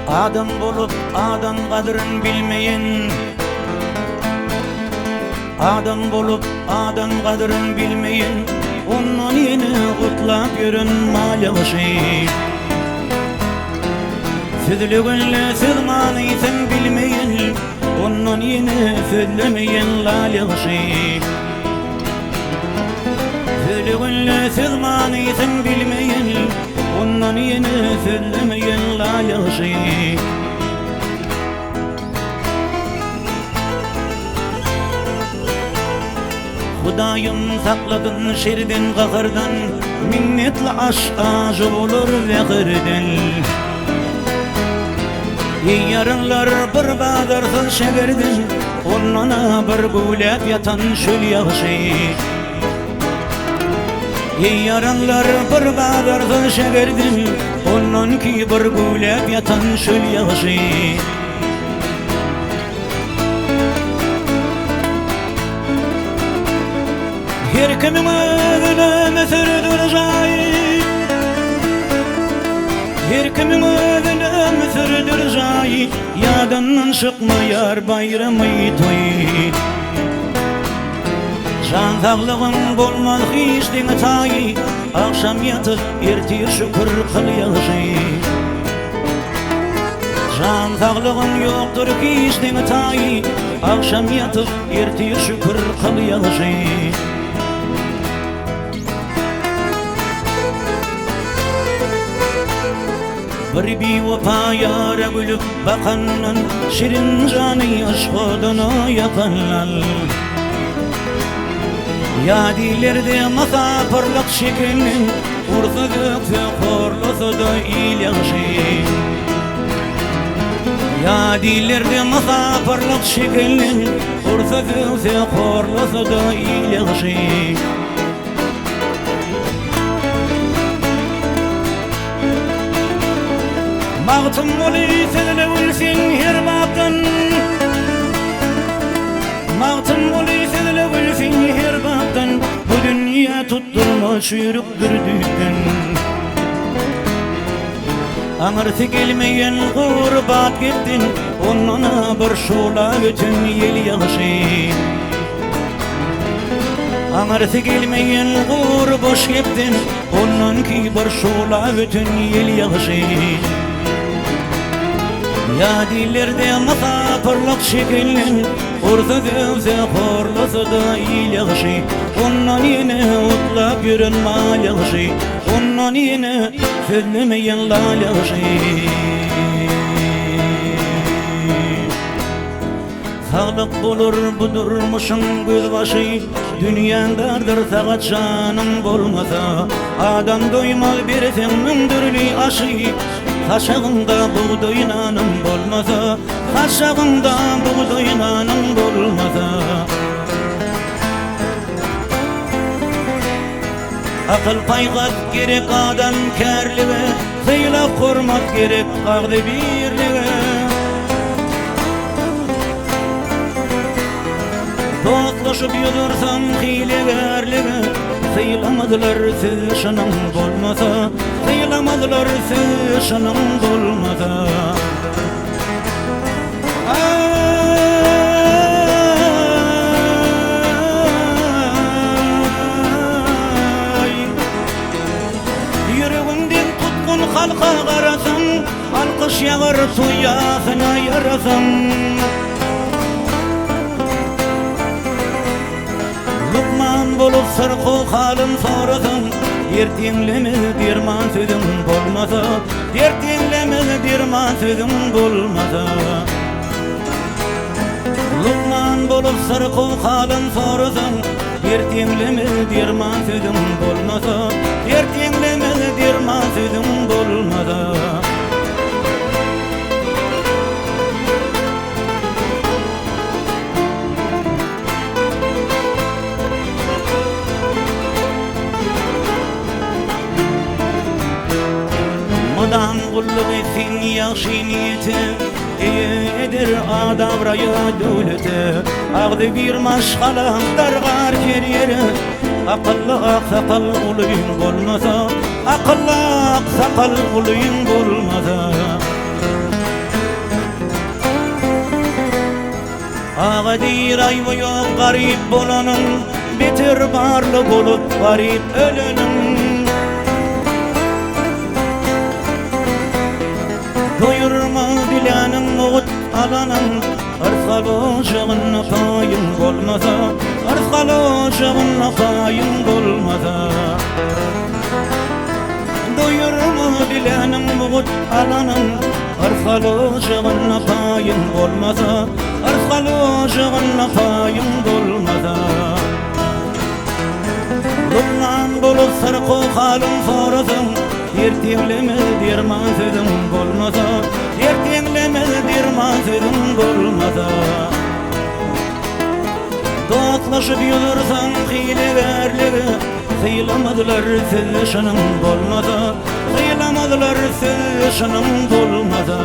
Adam bolup adam kadrın bilmeyen, adam bolup adam kadrın bilmeyen, ondan yeni kutlap yürün malyaşı. Südlüğünle sığmanıysın bilmeyen, ondan yeni südlemeyen lalyaşı. Südlüğünle sığmanıysın bilmeyen, ondan yeni südlemeyen lalyaşı. Hudayım sakladın şerden kahırdan, minnetle aşk olur vekirden. Yarınlar bir badarsız şekerden, onlara bir gulep yatan şöl yağışı. Yarınlar bir badarsız şekerden, onunki bir gulep yatan şöl yağışı. Her kimin özüne mesirdir cahil, her kimin özüne mesirdir cahil, yadından çıkmayar bayramı toy. Can sağlığın bolmaz hiç dene tayı, akşam yatıp ertir şükür kıl yağışı. Can sağlığın yoktur hiç dene tayı, akşam yatıp ertir şükür kıl yağışı. Bir bevefa yâre gülüp bakanlar, şirin canı aşkına yapanlar. Yadilerde masafırlık şeklinin, ursuzluk fekorlusu da ilyaşı. Yadilerde masafırlık şeklinin, ursuzluk fekorlusu da ilyaşı. Mağtım oluy sözle ölsün her baktan, mağtım oluy sözle ölsün her baktan, bu dünya tutturmuş yürüktür düğün. Anırsı gelmeyen gurbat gittin, onuna bir şola bütün yel yağışı. Anırsı gelmeyen gurboş gittin, onunki bir şola bütün yel yağışı. Yadilerde masafırlık şeklinin, ursuzluk fekorlusu da ilyaşı. Ondan yine utlap yürün malyaşı, ondan yine sözlemeyen lalyaşı. Sağlık bulur budurmuşun gözbaşı, dünyandardır sakat canın bolmasa. Adam doymaz bir senin dürlü aşı, kaşığında buğday nanın bolmasa, kaşığında buğday nanın bolmasa. Akıl paygat gerek adam kärlige, sıyla hurmat gerek ağdı birlige. Dostlaşıp yolursam hilegerlige, sıyılamadılar sışının bolmasa, sıyılamadılar sışının bolmasa. Yüreğimden tutkun halka qarasam, alkış yağar tuyasına yarasam. Lukman bolup sırkı halın sorasam, dertinlemez derman sözüm bolmasa, dertinlemez derman sözüm bolmasa. Lukman bolup sırkı halın sorasam, dertinlemez derman sözüm bolmasa, dertinlemez derman sözüm bolmasa. Madam kulluk etsin yaxşı niyeti, eder adavraya dövleti. Ağdı bir maşgalam dargar keriyeri, akıllı aksakal uluyun bolmasa, akıllı aksakal uluyun bolmasa. Ağa deyir ayvı yok garip bolanın, beter barlı bolup garip ölünün. Doyurma bilenin muğut alanın, arskalı şığınna payın bolmasa, arskalı şığınna payın bolmasa. Doyurma bilenin muğut alanın, arskalı şığınna payın bolmasa, arskalı şığınna payın bolmasa. Lullan bolup sarkı halın forasın, ertemlemez dermansızın bolmasa, ertemlemez dermansızın bolmasa. Dostlaşıp yürürsen hileverleri, hıylamadılar siz şunun bolmasa, hıylamadılar siz şunun bolmasa.